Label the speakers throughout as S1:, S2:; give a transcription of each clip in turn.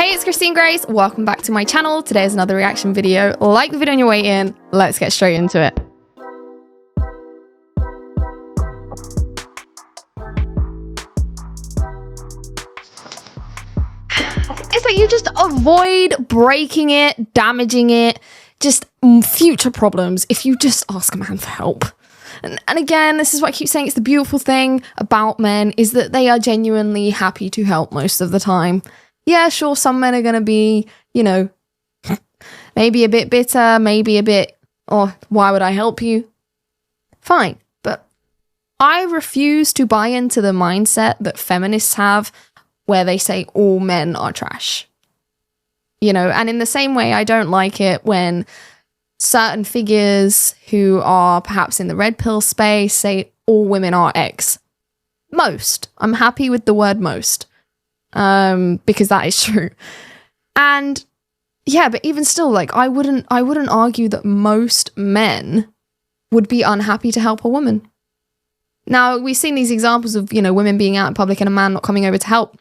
S1: Hey, it's Christine Grace. Welcome back to my channel. Today is another reaction video. Like the video on your way in. Let's get straight into it. It's like you just avoid breaking it, damaging it, just future problems if you just ask a man for help. And again, this is what I keep saying, it's the beautiful thing about men is that they are genuinely happy to help most of the time. Yeah, sure, some men are going to be, you know, maybe a bit bitter, maybe a bit, oh, why would I help you? Fine, but I refuse to buy into the mindset that feminists have where they say all men are trash. You know, and in the same way, I don't like it when certain figures who are perhaps in the red pill space say all women are X. Most. I'm happy with the word most. Because that is true. And yeah, but even still, like I wouldn't argue that most men would be unhappy to help a woman. Now, we've seen these examples of, you know, women being out in public and a man not coming over to help.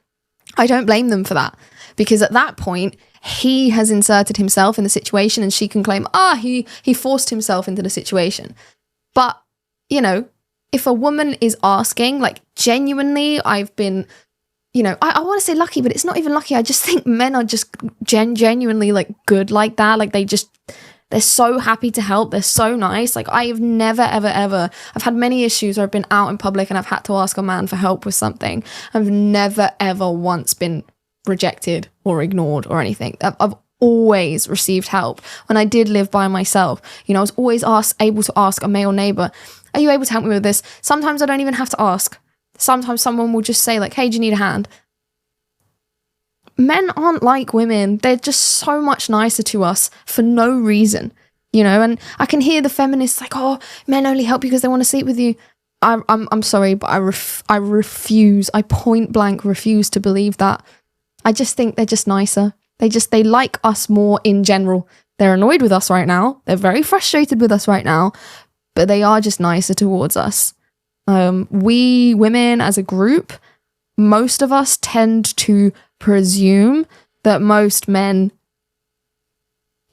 S1: I don't blame them for that, because at that point, he has inserted himself in the situation and she can claim, he forced himself into the situation. But, you know, if a woman is asking, like genuinely, I've been, you know, I want to say lucky, but it's not even lucky. I just think men are just genuinely like good like that. Like they're so happy to help. They're so nice. Like I have never, ever, I've had many issues where I've been out in public and I've had to ask a man for help with something. I've never, ever once been rejected or ignored or anything. I've always received help. When I did live by myself, you know, I was always able to ask a male neighbor, are you able to help me with this? Sometimes I don't even have to ask. Sometimes someone will just say like, hey, do you need a hand? Men aren't like women. They're just so much nicer to us for no reason, you know? And I can hear the feminists like, oh, men only help you because they want to sleep with you. I'm sorry, but I refuse. I point blank refuse to believe that. I just think they're just nicer. They like us more in general. They're annoyed with us right now. They're very frustrated with us right now, but they are just nicer towards us. We women as a group, most of us tend to presume that most men,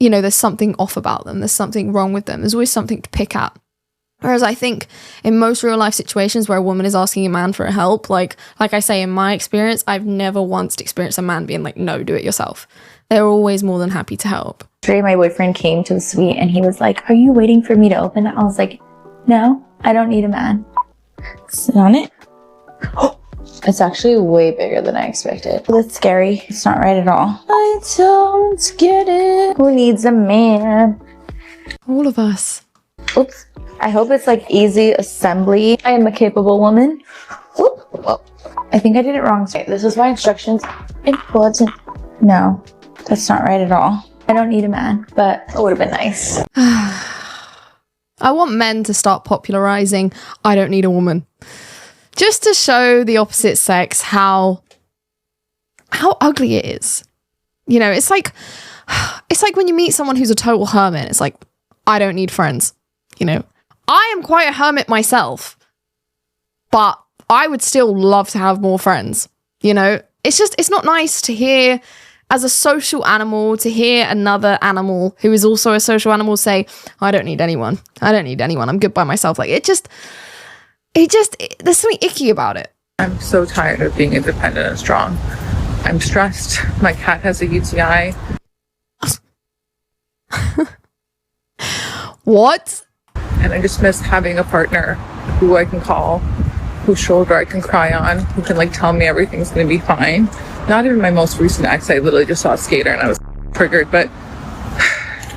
S1: you know, there's something off about them. There's something wrong with them. There's always something to pick at. Whereas I think in most real life situations where a woman is asking a man for help, like I say, in my experience, I've never once experienced a man being like, no, do it yourself. They're always more than happy to help.
S2: Yesterday, my boyfriend came to the suite and he was like, are you waiting for me to open it? I was like, no, I don't need a man. Sit on it. It's actually way bigger than I expected. That's scary. It's not right at all. I don't get it. Who needs a man?
S1: All of us.
S2: Oops. I hope it's like easy assembly. I am a capable woman. Whoop. Whoa. I think I did it wrong. This is my instructions. Important. No, that's not right at all. I don't need a man, but it would have been nice.
S1: I want men to start popularizing I don't need a woman. Just to show the opposite sex how ugly it is. You know, it's like when you meet someone who's a total hermit, it's like, I don't need friends. You know, I am quite a hermit myself, but I would still love to have more friends. You know, it's not nice to hear as a social animal, to hear another animal who is also a social animal say, I don't need anyone. I don't need anyone. I'm good by myself. Like there's something icky about it.
S3: I'm so tired of being independent and strong. I'm stressed. My cat has a UTI.
S1: What?
S3: And I just miss having a partner who I can call, whose shoulder I can cry on, who can like tell me everything's gonna be fine. Not even my most recent ex, I literally just saw a skater and I was triggered, but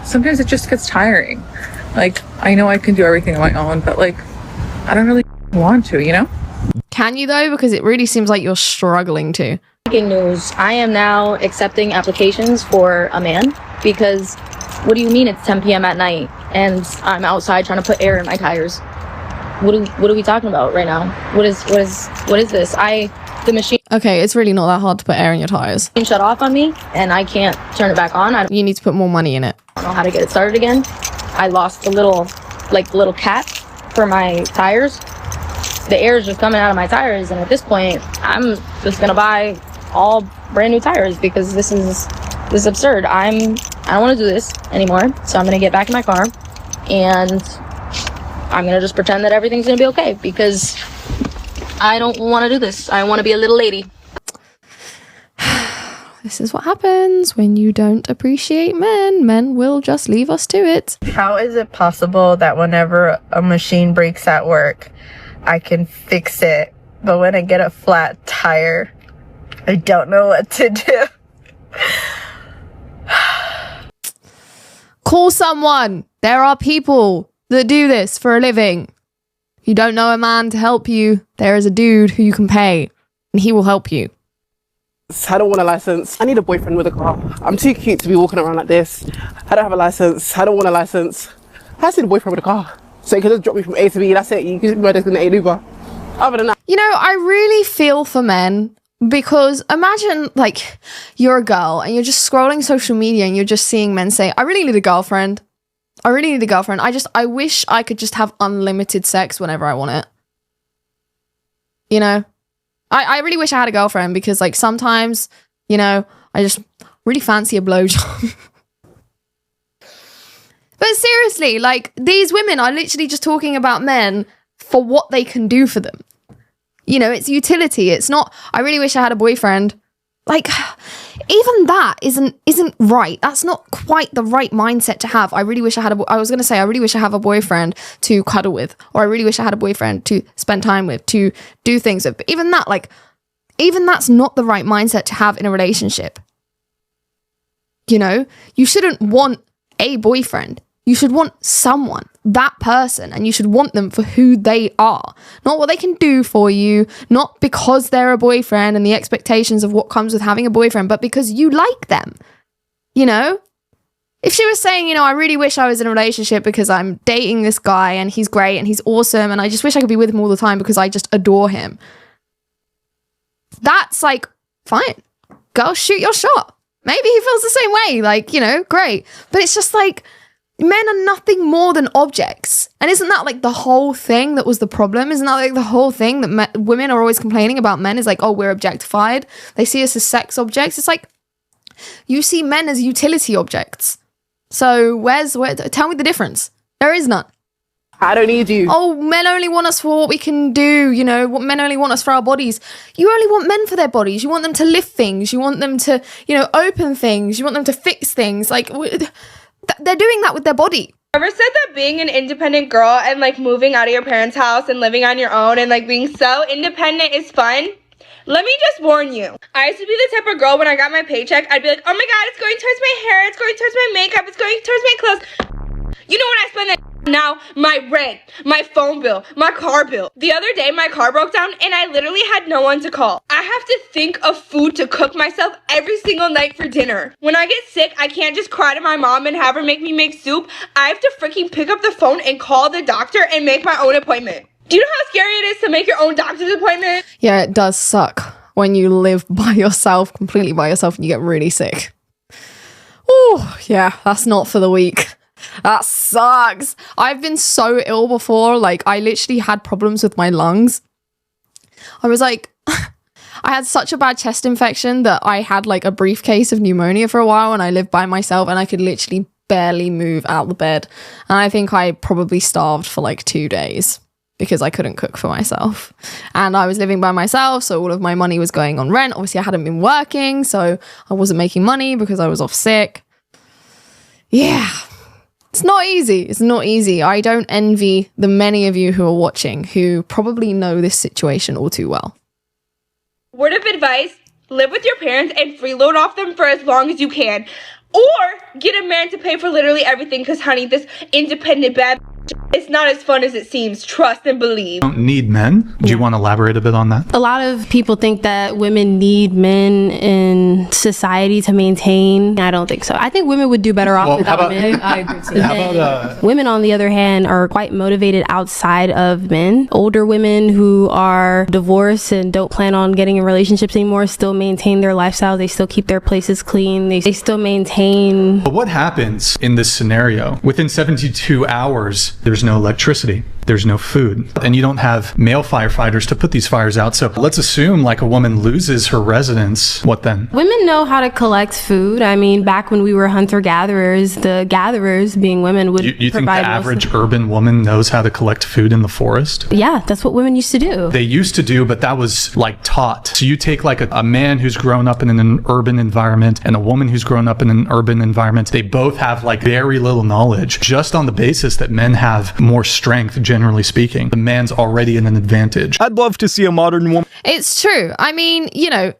S3: sometimes it just gets tiring. Like, I know I can do everything on my own, but like, I don't really want to, you know?
S1: Can you though? Because it really seems like you're struggling to.
S4: Breaking news, I am now accepting applications for a man because what do you mean it's 10 p.m. at night and I'm outside trying to put air in my tires? What are we talking about right now? What is this? The machine.
S1: Okay, it's really not that hard to put air in your tires.
S4: Shut off on me and I can't turn it back on.
S1: You need to put more money in it.
S4: I don't know how to get it started again. I lost the little cap for my tires. The air is just coming out of my tires, and at this point, I'm just gonna buy all brand new tires because this is absurd. I don't want to do this anymore. So I'm gonna get back in my car and I'm gonna just pretend that everything's gonna be okay because I don't want to do this. I want to be a little lady.
S1: This is what happens when you don't appreciate men. Men will just leave us to it.
S5: How is it possible that whenever a machine breaks at work, I can fix it, but when I get a flat tire, I don't know what to do?
S1: Call someone. There are people that do this for a living. If you don't know a man to help you, there is a dude who you can pay, and he will help you.
S6: I don't want a license. I need a boyfriend with a car. I'm too cute to be walking around like this. I don't have a license. I don't want a license. I just need a boyfriend with a car. So you can just drop me from A to B. That's it. You can just be my designated Uber. Other than that.
S1: You know, I really feel for men because imagine like you're a girl and you're just scrolling social media and you're just seeing men say, I really need a girlfriend. I really need a girlfriend. I wish I could just have unlimited sex whenever I want it. You know? I really wish I had a girlfriend because like sometimes, you know, I just really fancy a blowjob. But seriously, like these women are literally just talking about men for what they can do for them. You know, it's utility. It's not, I really wish I had a boyfriend. Like, even that isn't right. That's not quite the right mindset to have. I really wish I had I was going to say, I really wish I have a boyfriend to cuddle with, or I really wish I had a boyfriend to spend time with, to do things with. But even that, like, even that's not the right mindset to have in a relationship. You know, you shouldn't want a boyfriend. You should want someone, that person, and you should want them for who they are. Not what they can do for you, not because they're a boyfriend and the expectations of what comes with having a boyfriend, but because you like them. You know? If she was saying, you know, I really wish I was in a relationship because I'm dating this guy and he's great and he's awesome and I just wish I could be with him all the time because I just adore him. That's like, fine. Girl, shoot your shot. Maybe he feels the same way. Like, you know, great. But it's just like, men are nothing more than objects. And isn't that like the whole thing that was the problem? Isn't that like the whole thing that women are always complaining about men is like, oh, we're objectified. They see us as sex objects. It's like, you see men as utility objects. So tell me the difference. There is none.
S6: I don't need you.
S1: Oh, men only want us for what we can do, you know, what men only want us for our bodies. You only want men for their bodies. You want them to lift things. You want them to, you know, open things. You want them to fix things. Like, they're doing that with their body.
S7: Ever said that being an independent girl and like moving out of your parents' house and living on your own and like being so independent is fun? Let me just warn you. I used to be the type of girl when I got my paycheck, I'd be like, oh my god, it's going towards my hair, it's going towards my makeup, it's going towards my clothes. You know when I spend that now? My rent, my phone bill, my car bill. The other day my car broke down and I literally had no one to call. I have to think of food to cook myself every single night for dinner. When I get sick, I can't just cry to my mom and have her make me make soup. I have to freaking pick up the phone and call the doctor and make my own appointment. Do you know how scary it is to make your own doctor's appointment?
S1: Yeah, it does suck when you live by yourself, completely by yourself, and you get really sick. Oh, yeah, that's not for the weak. That sucks. I've been so ill before. Like, I literally had problems with my lungs. I was like, I had such a bad chest infection that I had like a brief case of pneumonia for a while and I lived by myself and I could literally barely move out the bed. And I think I probably starved for like 2 days because I couldn't cook for myself. And I was living by myself, so all of my money was going on rent. Obviously, I hadn't been working, so I wasn't making money because I was off sick. Yeah. It's not easy. It's not easy. I don't envy the many of you who are watching who probably know this situation all too well.
S7: Word of advice, live with your parents and freeload off them for as long as you can. Or get a man to pay for literally everything because, honey, this independent bad it's not as fun as it seems. Trust and believe.
S8: Don't need men. Do you want to elaborate a bit on that?
S9: A lot of people think that women need men in society to maintain. I don't think so. I think women would do better off without men.
S10: I agree too.
S8: How about
S9: Women, on the other hand, are quite motivated outside of men. Older women who are divorced and don't plan on getting in relationships anymore still maintain their lifestyle. They still keep their places clean. They still maintain.
S8: But what happens in this scenario? Within 72 hours, there's no electricity. there's no food, and you don't have male firefighters to put these fires out. So let's assume like a woman loses her residence. What then?
S9: Women know how to collect food. I mean, back when we were hunter-gatherers, the gatherers, being women, would
S8: You think the
S9: provide
S8: average urban woman knows how to collect food in the forest?
S9: Yeah, that's what women used to do.
S8: They used to do, but that was like taught. So you take like a man who's grown up in an urban environment and a woman who's grown up in an urban environment. They both have like very little knowledge, just on the basis that men have more strength, generally speaking. The man's already in an advantage.
S10: I'd love to see a modern woman.
S1: It's true. I mean, you know,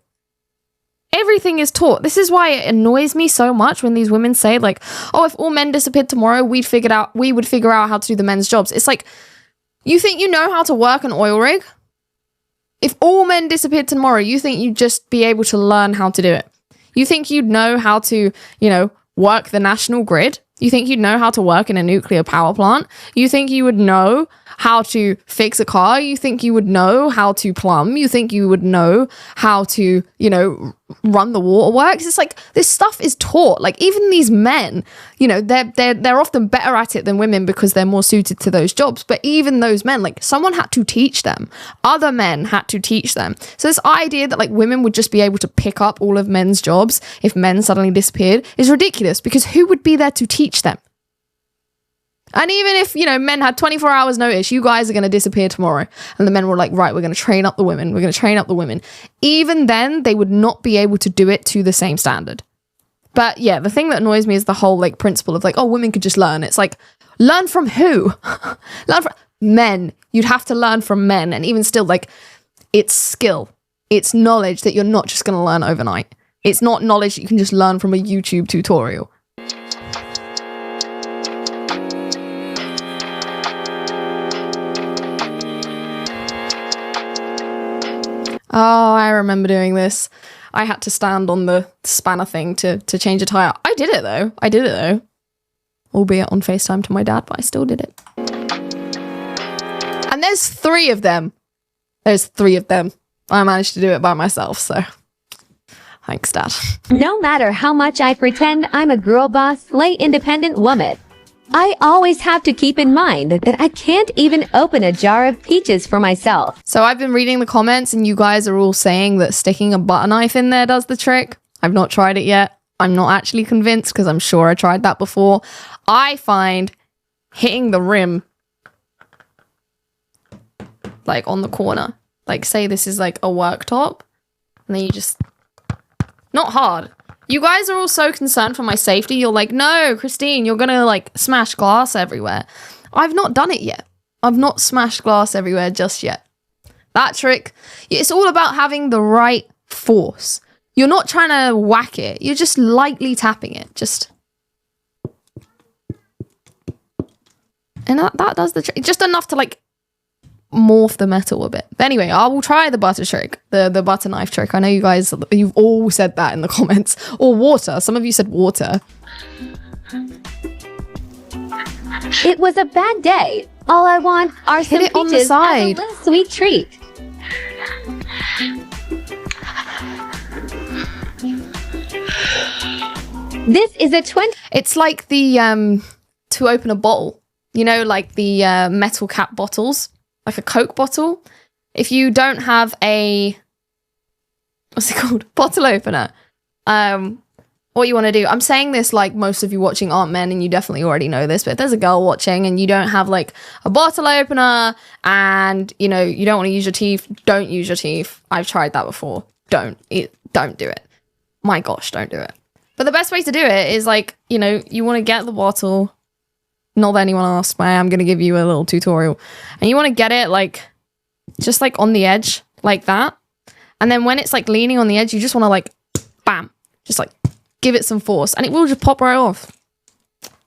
S1: everything is taught. This is why it annoys me so much when these women say like, oh, if all men disappeared tomorrow, we would figure out how to do the men's jobs. It's like, you think you know how to work an oil rig? If all men disappeared tomorrow, you think you'd just be able to learn how to do it? You think you'd know how to, you know, work the national grid? You think you'd know how to work in a nuclear power plant? You think you would know how to fix a car? You think you would know how to plumb? You think you would know how to, you know, run the waterworks? It's like, this stuff is taught. Like, even these men, you know, they're often better at it than women because they're more suited to those jobs. But even those men, like, someone had to teach them. Other men had to teach them. So this idea that like women would just be able to pick up all of men's jobs if men suddenly disappeared is ridiculous, because who would be there to teach them? And even if, you know, men had 24 hours notice, you guys are going to disappear tomorrow. And the men were like, right, we're going to train up the women. We're going to train up the women. Even then, they would not be able to do it to the same standard. But yeah, the thing that annoys me is the whole like principle of like, oh, women could just learn. It's like, learn from who? Learn from men. You'd have to learn from men. And even still, like, it's skill. It's knowledge that you're not just going to learn overnight. It's not knowledge that you can just learn from a YouTube tutorial. Oh, I remember doing this. I had to stand on the spanner thing to change a tire. I did it though. Albeit on FaceTime to my dad, but I still did it. And there's 3 of them. I managed to do it by myself, so thanks, Dad.
S11: No matter how much I pretend I'm a girl boss, slay independent woman, I always have to keep in mind that I can't even open a jar of peaches for myself.
S1: So I've been reading the comments and you guys are all saying that sticking a butter knife in there does the trick. I've not tried it yet. I'm not actually convinced because I'm sure I tried that before. I find hitting the rim, like on the corner, like say this is like a worktop, and then you just, not hard. You guys are all so concerned for my safety. You're like, no, Christine, you're gonna like smash glass everywhere. I've not done it yet. I've not smashed glass everywhere just yet. That trick, it's all about having the right force. You're not trying to whack it. You're just lightly tapping it. Just. And that does the trick. Just enough to like morph the metal a bit. But anyway, I will try the butter trick, the butter knife trick. I know you've all said that in the comments. Or water. Some of you said water.
S11: It was a bad day. All I want are some
S1: Hit it on the
S11: peaches
S1: side.
S11: as a little sweet treat. This is a 20.
S1: It's like the to open a bottle. You know, like the metal cap bottles, like a Coke bottle. If you don't have a, what's it called? Bottle opener. What you want to do, I'm saying this like most of you watching aren't men and you definitely already know this, but if there's a girl watching and you don't have like a bottle opener and, you know, you don't want to use your teeth, don't use your teeth. I've tried that before. Don't do it. My gosh, don't do it. But the best way to do it is like, you know, you want to get the bottle. Not that anyone asked, but I am going to give you a little tutorial. And you want to get it like, just like on the edge, like that. And then when it's like leaning on the edge, you just want to like, bam, just like give it some force. And it will just pop right off.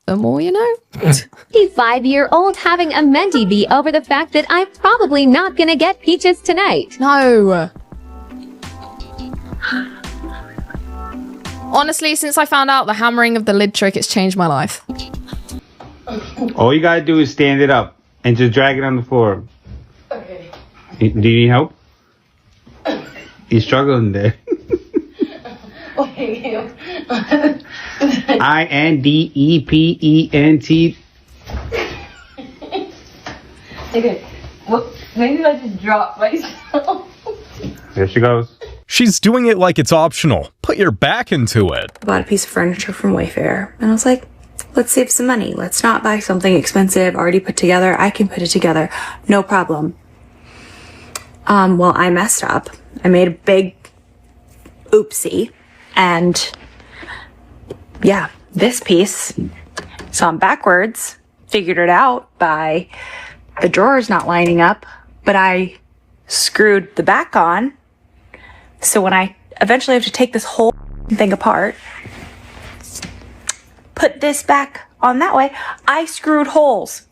S1: The more you know.
S11: 5-year-old having a mentee bee over the fact that I'm probably not going to get peaches tonight.
S1: No. Honestly, since I found out the hammering of the lid trick, it's changed my life.
S12: All you gotta do is stand it up and just drag it on the floor.
S13: Okay.
S12: Do you need help? He's struggling there. INDEPENT.
S2: Okay. Well, maybe I just dropped myself.
S12: There she goes.
S10: She's doing it like it's optional. Put your back into it.
S13: I bought a piece of furniture from Wayfair, and I was like, let's save some money. Let's not buy something expensive, already put together. I can put it together, no problem. Well, I messed up. I made a big oopsie, and yeah, this piece, so I'm backwards, figured it out by the drawers not lining up, but I screwed the back on. So when I eventually have to take this whole thing apart, put this back on that way, I screwed holes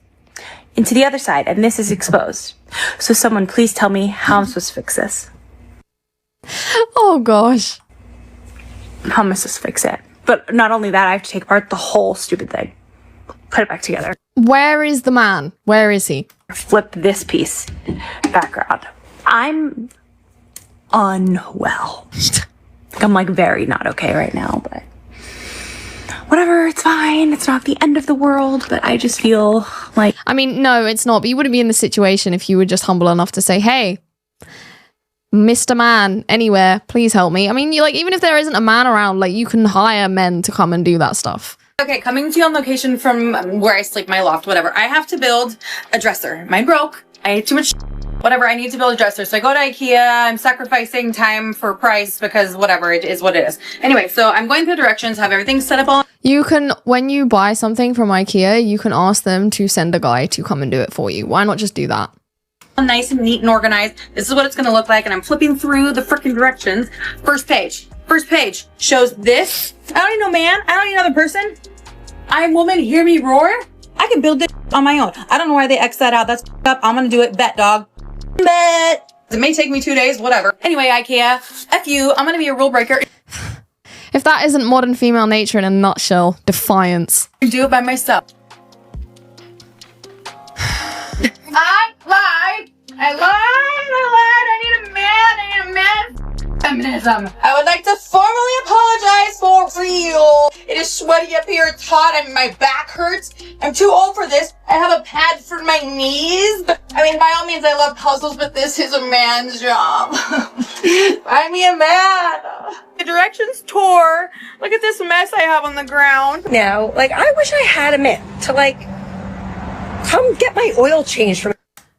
S13: into the other side, and this is exposed. So someone please tell me how I'm supposed to fix this.
S1: Oh gosh.
S13: How am I supposed to fix it? But not only that, I have to take apart the whole stupid thing. Put it back together.
S1: Where is the man? Where is he?
S13: Flip this piece back around. I'm unwell. I'm like very not okay right now, but whatever, it's fine. It's not the end of the world, but I just feel like...
S1: I mean, no, it's not, but you wouldn't be in this situation if you were just humble enough to say, hey, Mr. Man, anywhere, please help me. I mean, you like, even if there isn't a man around, like, you can hire men to come and do that stuff.
S14: Okay, coming to you on location from where I sleep, my loft, whatever. I have to build a dresser. Mine broke. I had too much whatever. I need to build a dresser. So I go to IKEA. I'm sacrificing time for price because whatever, it is what it is. Anyway, so I'm going through directions, have everything set up all.
S1: You can, when you buy something from IKEA, you can ask them to send a guy to come and do it for you. Why not just do that?
S14: Nice and neat and organized. This is what it's going to look like. And I'm flipping through the freaking directions. First page shows this. I don't need no man. I don't need another person. I'm woman. Hear me roar. I can build this on my own. I don't know why they X that out. That's up. I'm going to do it. Bet, dog. Bet. It may take me 2 days. Whatever. Anyway, IKEA. F you. I'm going to be a rule breaker.
S1: If that isn't modern female nature in a nutshell, defiance.
S14: I do it by myself. I lied. I need a man. Feminism. I would like to formally apologize for real. It is sweaty up here. It's hot. My back hurts. I'm too old for this. I have a pad for my knees. I mean, by all means, I love puzzles, but this is a man's job. Find me a man. The directions tore. Look at this mess I have on the ground.
S15: Now, like, I wish I had a man to, like, come get my oil changed from...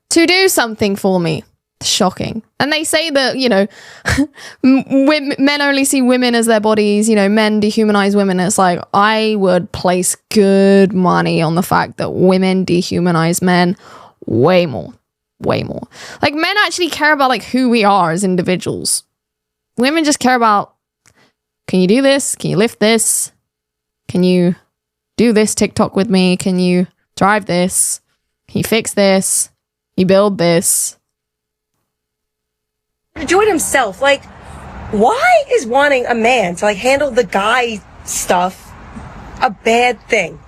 S1: To do something for me. Shocking. And they say that, you know, men only see women as their bodies, you know, men dehumanize women. It's like, I would place good money on the fact that women dehumanize men way more. Like, men actually care about, like, who we are as individuals. Women just care about, can you do this? Can you lift this? Can you do this TikTok with me? Can you drive this? Can you fix this? Can you build this?
S15: To do it himself. Like, why is wanting a man to, like, handle the guy stuff a bad thing?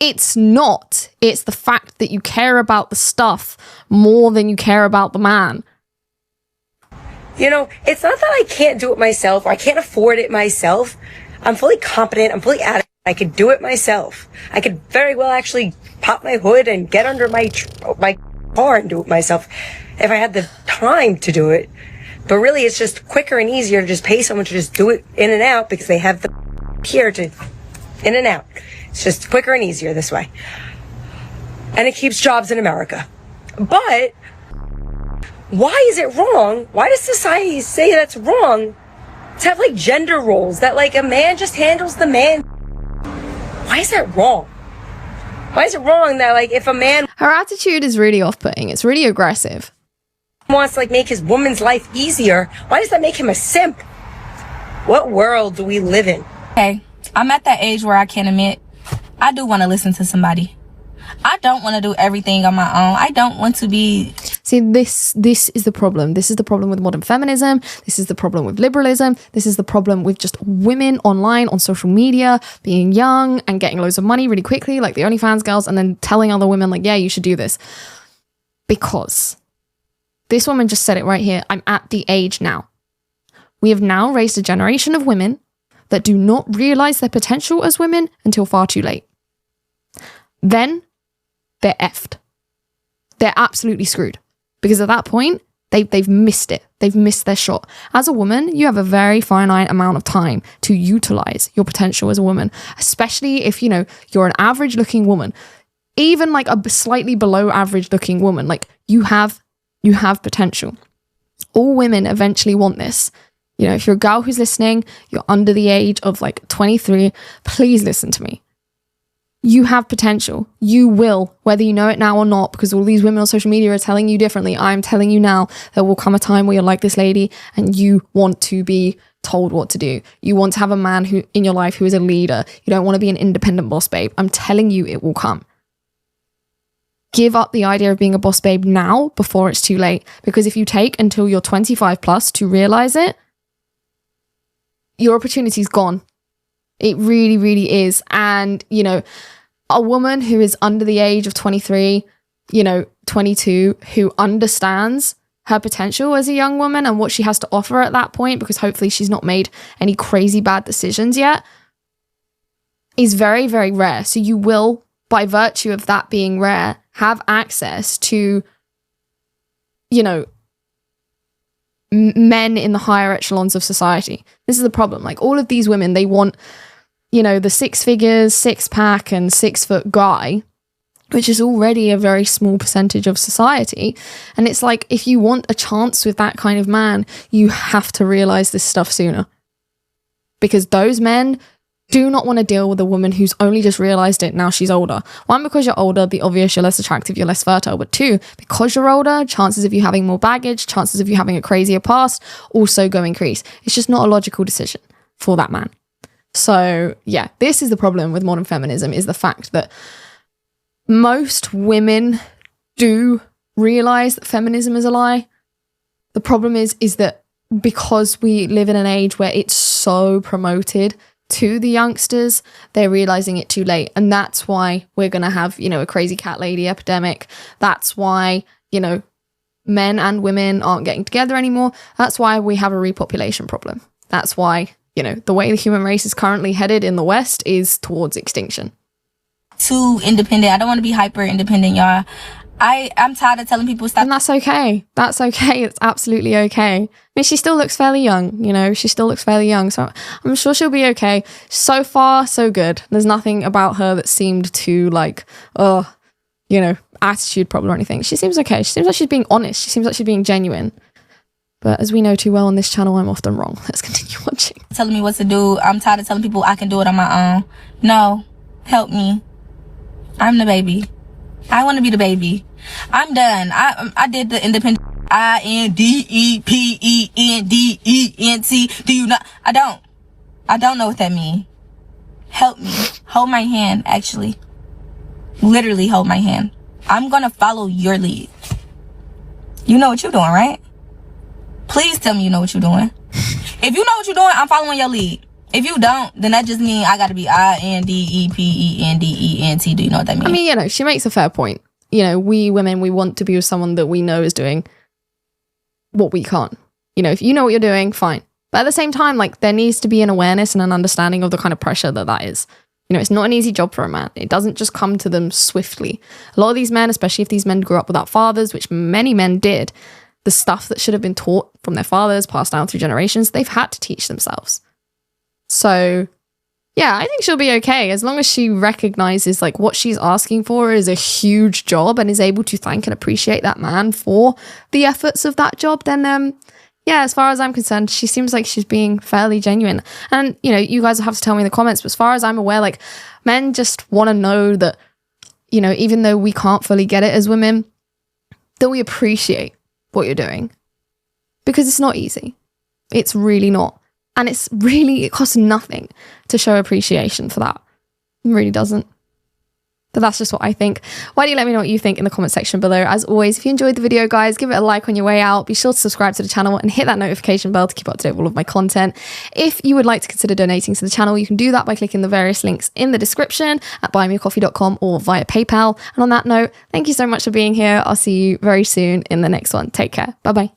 S1: It's not. It's the fact that you care about the stuff more than you care about the man.
S15: You know, it's not that I can't do it myself or I can't afford it myself. I'm fully competent. I'm fully adequate. I could do it myself. I could very well actually pop my hood and get under my car and do it myself if I had the time to do it. But really, it's just quicker and easier to just pay someone to just do it in and out because they have the here to in and out. It's just quicker and easier this way. And it keeps jobs in America. But why is it wrong? Why does society say that's wrong to have, like, gender roles that, like, a man just handles the man? Why is that wrong? Why is it wrong that, like, if a man...
S1: Her attitude is really off-putting. It's really aggressive.
S15: ...wants to, like, make his woman's life easier, why does that make him a simp? What world do we live in?
S16: Hey, I'm at that age where I can admit I do want to listen to somebody. I don't want to do everything on my own. I don't want to be...
S1: See, this is the problem. This is the problem with modern feminism. This is the problem with liberalism. This is the problem with just women online on social media being young and getting loads of money really quickly, like the OnlyFans girls, and then telling other women, like, yeah, you should do this. Because this woman just said it right here. I'm at the age now. We have now raised a generation of women that do not realize their potential as women until far too late. Then they're effed. they're absolutely screwed. Because at that point, they've missed it. They've missed their shot. As a woman, you have a very finite amount of time to utilize your potential as a woman, especially if, you know, you're an average looking woman, even like a slightly below average looking woman. Like you have potential. All women eventually want this. You know, if you're a girl who's listening, you're under the age of like 23, please listen to me. You have potential. You will, whether you know it now or not, because all these women on social media are telling you differently. I'm telling you now, there will come a time where you're like this lady and you want to be told what to do. You want to have a man who in your life who is a leader. You don't want to be an independent boss babe. I'm telling you, it will come. Give up the idea of being a boss babe now before it's too late. Because if you take until you're 25 plus to realize it, your opportunity's gone. It really, really is. And, you know, a woman who is under the age of 23, you know, 22, who understands her potential as a young woman and what she has to offer at that point, because hopefully she's not made any crazy bad decisions yet, is very, very rare. So you will, by virtue of that being rare, have access to, you know, men in the higher echelons of society. This is the problem. Like all of these women, they want, you know, the 6 figures, 6-pack and 6-foot guy, which is already a very small percentage of society. And it's like, if you want a chance with that kind of man, you have to realize this stuff sooner. Because those men do not want to deal with a woman who's only just realized it now she's older. 1, because you're older, the obvious, you're less attractive, you're less fertile. But 2, because you're older, chances of you having more baggage, chances of you having a crazier past also go increase. It's just not a logical decision for that man. So yeah, this is the problem with modern feminism, is the fact that most women do realize that feminism is a lie. The problem is that because we live in an age where it's so promoted to the youngsters, they're realizing it too late. And that's why we're going to have, you know, a crazy cat lady epidemic. That's why, you know, men and women aren't getting together anymore. That's why we have a repopulation problem. That's why, you know, the way the human race is currently headed in the West is towards extinction.
S16: Too independent. I don't want to be hyper independent, y'all. I'm tired of telling people stuff.
S1: And that's okay. That's okay. It's absolutely okay. I mean, she still looks fairly young, you know, she still looks fairly young. So I'm sure she'll be okay. So far, so good. There's nothing about her that seemed to like, you know, attitude problem or anything. She seems okay. She seems like she's being honest. She seems like she's being genuine. But as we know too well on this channel, I'm often wrong. Let's continue watching.
S16: Telling me what to do. I'm tired of telling people I can do it on my own. No, help me. I'm the baby. I want to be the baby. I'm done. I did the independent INDEPENDENT. Do you not? I don't know what that means. Help me. Hold my hand, actually. Literally hold my hand. I'm gonna follow your lead. You know what you're doing, right? Please tell me you know what you're doing. If you know what you're doing, I'm following your lead. If you don't, then that just means I gotta be INDEPENDENT. Do you know what that means?
S1: I mean, you know, she makes a fair point. You know, we women, we want to be with someone that we know is doing what we can't. You know, if you know what you're doing, fine. But at the same time, like, there needs to be an awareness and an understanding of the kind of pressure that is. You know, it's not an easy job for a man. It doesn't just come to them swiftly. A lot of these men, especially if these men grew up without fathers, which many men did, the stuff that should have been taught from their fathers, passed down through generations, they've had to teach themselves. So yeah, I think she'll be okay as long as she recognizes like what she's asking for is a huge job and is able to thank and appreciate that man for the efforts of that job. Then yeah, as far as I'm concerned, she seems like she's being fairly genuine. And you know, you guys will have to tell me in the comments, but as far as I'm aware, like, men just want to know that, you know, even though we can't fully get it as women, that we appreciate what you're doing, because it's not easy. It's really not. And it costs nothing to show appreciation for that. It really doesn't. But that's just what I think. Why don't you let me know what you think in the comment section below. As always, if you enjoyed the video, guys, give it a like on your way out. Be sure to subscribe to the channel and hit that notification bell to keep up to date with all of my content. If you would like to consider donating to the channel, you can do that by clicking the various links in the description at buymeacoffee.com or via PayPal. And on that note, thank you so much for being here. I'll see you very soon in the next one. Take care. Bye-bye.